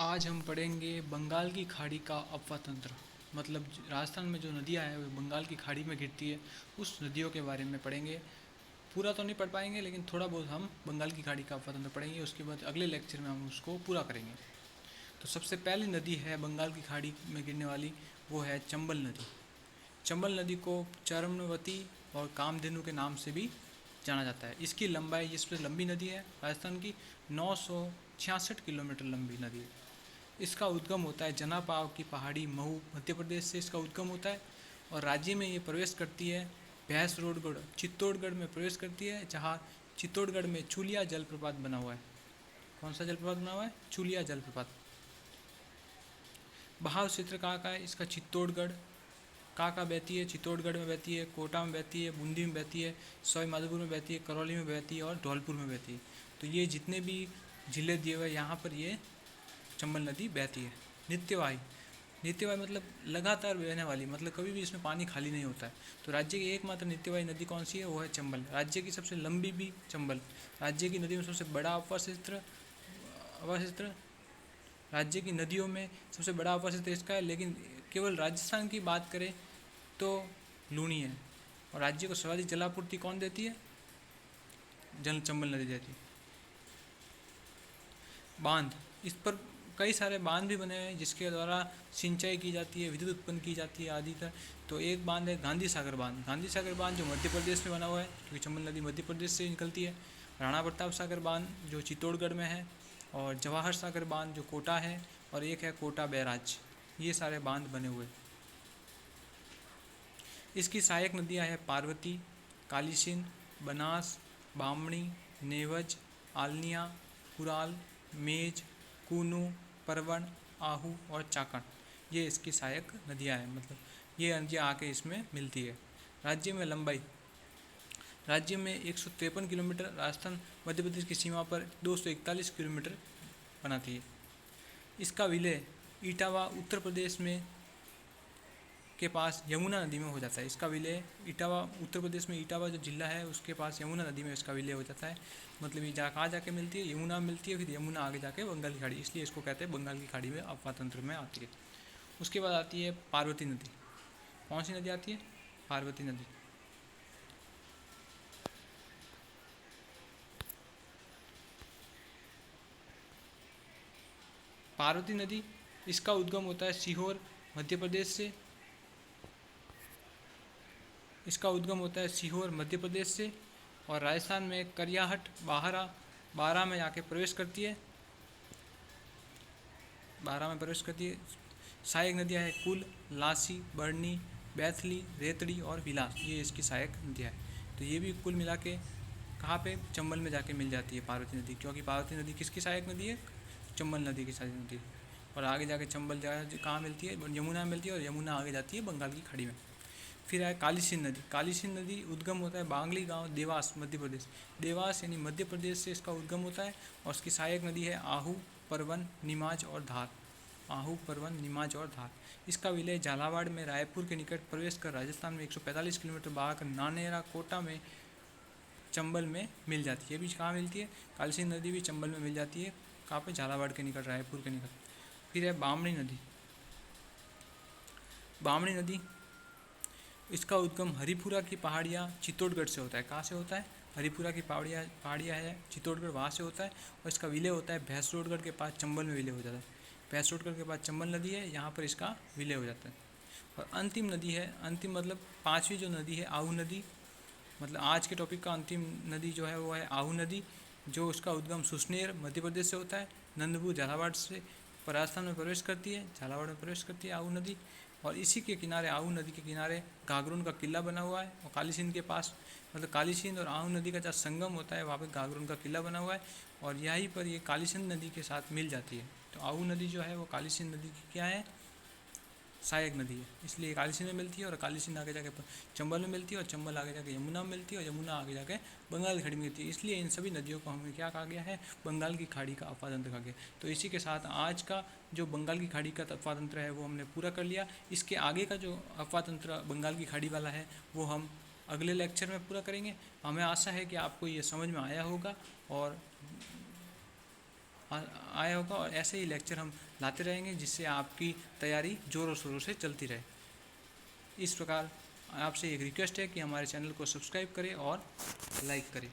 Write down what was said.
आज हम पढ़ेंगे बंगाल की खाड़ी का अफवाह तंत्र। मतलब राजस्थान में जो नदियाँ हैं वो बंगाल की खाड़ी में गिरती है, उस नदियों के बारे में पढ़ेंगे। पूरा तो नहीं पढ़ पाएंगे, लेकिन थोड़ा बहुत हम बंगाल की खाड़ी का अफवाह तंत्र पढ़ेंगे। उसके बाद अगले लेक्चर में हम उसको पूरा करेंगे। तो सबसे पहली नदी है बंगाल की खाड़ी में गिरने वाली, वो है चंबल नदी। चंबल नदी को चरमवती और कामधेनु के नाम से भी जाना जाता है। इसकी लंबाई, ये सबसे लंबी नदी है राजस्थान की, 966 किलोमीटर लंबी नदी है। इसका उद्गम होता है जनापाव की पहाड़ी महू मध्य प्रदेश से इसका उद्गम होता है, और राज्य में ये प्रवेश करती है भैंसरोडगढ़ चित्तौड़गढ़ में प्रवेश करती है, जहाँ चित्तौड़गढ़ में चूलिया जलप्रपात बना हुआ है। कौन सा जलप्रपात बना हुआ है? चूलिया जलप्रपात। बहाव क्षेत्र कहाँ का है इसका? चित्तौड़गढ़। कहाँ कहाँ बहती है? चित्तौड़गढ़ में बहती है, कोटा में बहती है, बूंदी में बहती है, सवाई माधोपुर में बहती है, करौली में बहती है और धौलपुर में बहती है। तो ये जितने भी जिले दिए हुए यहाँ पर ये चंबल नदी बहती है। नित्यवाही, नित्यवाही मतलब लगातार बहने वाली, मतलब कभी भी इसमें पानी खाली नहीं होता है। तो राज्य की एकमात्र नित्यवाही नदी कौन सी है? वो है चंबल। राज्य की सबसे लंबी भी चंबल। राज्य की नदी में सबसे बड़ा अफवाह क्षेत्र, राज्य की नदियों में सबसे बड़ा अफवाह क्षेत्र इसका है। लेकिन केवल राजस्थान की बात करें तो लूनी है। और राज्य को सर्वाधिक जलापूर्ति कौन देती है? जल चंबल नदी देती है। बांध, इस पर कई सारे बांध भी बने हैं जिसके द्वारा सिंचाई की जाती है, विद्युत उत्पन्न की जाती है आदि का। तो एक बांध है गांधी सागर बांध। गांधी सागर बांध जो मध्य प्रदेश में बना हुआ है, क्योंकि चंबल नदी मध्य प्रदेश से निकलती है। राणा प्रताप सागर बांध जो चित्तौड़गढ़ में है, और जवाहर सागर बांध जो कोटा है, और एक है कोटा बैराज। ये सारे बांध बने हुए। इसकी सहायक नदियाँ हैं पार्वती, कालीसिंध, बनास, बामणी, नेवज, आलनिया, कुराल, मेज, कूनू, परवन, आहू और चाकण। ये इसकी सहायक नदियाँ हैं। मतलब ये नदियाँ आके इसमें मिलती है। राज्य में लंबाई, राज्य में 153 किलोमीटर, राजस्थान मध्य प्रदेश की सीमा पर 241 किलोमीटर बनाती है। इसका विलय इटावा उत्तर प्रदेश में के पास यमुना नदी में हो जाता है। इसका विलय इटावा उत्तर प्रदेश में, इटावा जो जिला है उसके पास यमुना नदी में इसका विलय हो जाता है। मतलब ये कहाँ जाके मिलती है? यमुना में मिलती है, फिर यमुना आगे जाके बंगाल की खाड़ी, इसलिए इसको कहते हैं बंगाल की खाड़ी में अफवाह तंत्र में आती है। उसके बाद आती है पार्वती नदी। कौन सी नदी आती है? पार्वती नदी। पार्वती नदी, इसका उद्गम होता है सीहोर मध्य प्रदेश से। इसका उद्गम होता है सीहोर मध्य प्रदेश से, और राजस्थान में करियाहट बारा में जाके प्रवेश करती है। बारा में प्रवेश करती है। सहायक नदियाँ हैं कुल, लासी, बरनी, बैथली, रेतड़ी और विलास। ये इसकी सहायक नदियाँ हैं। तो ये भी कुल मिला के कहाँ पे? चंबल में जाके मिल जाती है पार्वती नदी, क्योंकि पार्वती नदी किसकी सहायक नदी है? चंबल नदी की सहायक नदी है। और आगे जाके चंबल कहाँ मिलती है? यमुना में मिलती है, और यमुना आगे जाती है बंगाल की खाड़ी में। फिर है कालीसिंध नदी। कालीसिंध नदी उद्गम होता है बांगली गांव, देवास मध्य प्रदेश। देवास यानी मध्य प्रदेश से इसका उद्गम होता है, और उसकी सहायक नदी है आहू, परवन, निमाज और धार। आहू, परवन, निमाज और धार। इसका विलय झालावाड़ में रायपुर के निकट प्रवेश कर राजस्थान में 145 किलोमीटर बहाकर नानेरा कोटा में चंबल में मिल जाती है। ये भी कहाँ मिलती है? कालीसिंध नदी भी चंबल में मिल जाती है। कहाँ पे? झालावाड़ के निकट, रायपुर के निकट। फिर है बामणी नदी। बामणी नदी, इसका उद्गम हरिपुरा की पहाड़ियाँ चित्तौड़गढ़ से होता है। कहाँ से होता है? हरिपुरा की पहाड़ियाँ है चित्तौड़गढ़, वहाँ से होता है। और इसका विलय होता है भैंसरोडगढ़ के पास, चंबल में विलय हो जाता है। भैंसरोडगढ़ के पास चंबल नदी है, यहाँ पर इसका विलय हो जाता है। और अंतिम नदी है, अंतिम मतलब पाँचवीं जो नदी है आहू नदी। मतलब आज के टॉपिक का अंतिम नदी जो है वो है आहू नदी, जो उसका उद्गम सुसनेर मध्य प्रदेश से होता है, नंदपुर झालावाड़ से राजस्थान में प्रवेश करती है, झालावाड़ में प्रवेश करती है आहू नदी। और इसी के किनारे, आहू नदी के किनारे घाघरून का किला बना हुआ है, और कालीसिंध के पास, मतलब कालीसिंध और आहू नदी का जहाँ संगम होता है वहाँ पर घाघरून का किला बना हुआ है, और यहीं पर ये कालीसिंध नदी के साथ मिल जाती है। तो आहू नदी जो है वो कालीसिंध नदी की क्या है? सहायक नदी है। इसलिए कालीसिंध में मिलती है, और कालीसिंध आगे जाके चंबल में मिलती है, और चंबल आगे जाके यमुना में मिलती है, और यमुना आगे जाके बंगाल की खाड़ी में मिलती है। इसलिए इन सभी नदियों को हमें क्या कहा गया है? बंगाल की खाड़ी का अफवाह तंत्र कहा गया। तो इसी के साथ आज का जो बंगाल की खाड़ी का अफवाह तंत्र है वो हमने पूरा कर लिया। इसके आगे का जो अफवाह तंत्र बंगाल की खाड़ी वाला है वो हम अगले लेक्चर में पूरा करेंगे। हमें आशा है कि आपको ये समझ में आया होगा, और आया होगा और ऐसे ही लेक्चर हम लाते रहेंगे जिससे आपकी तैयारी ज़ोरों शोरों से चलती रहे। इस प्रकार आपसे एक रिक्वेस्ट है कि हमारे चैनल को सब्सक्राइब करें और लाइक करें।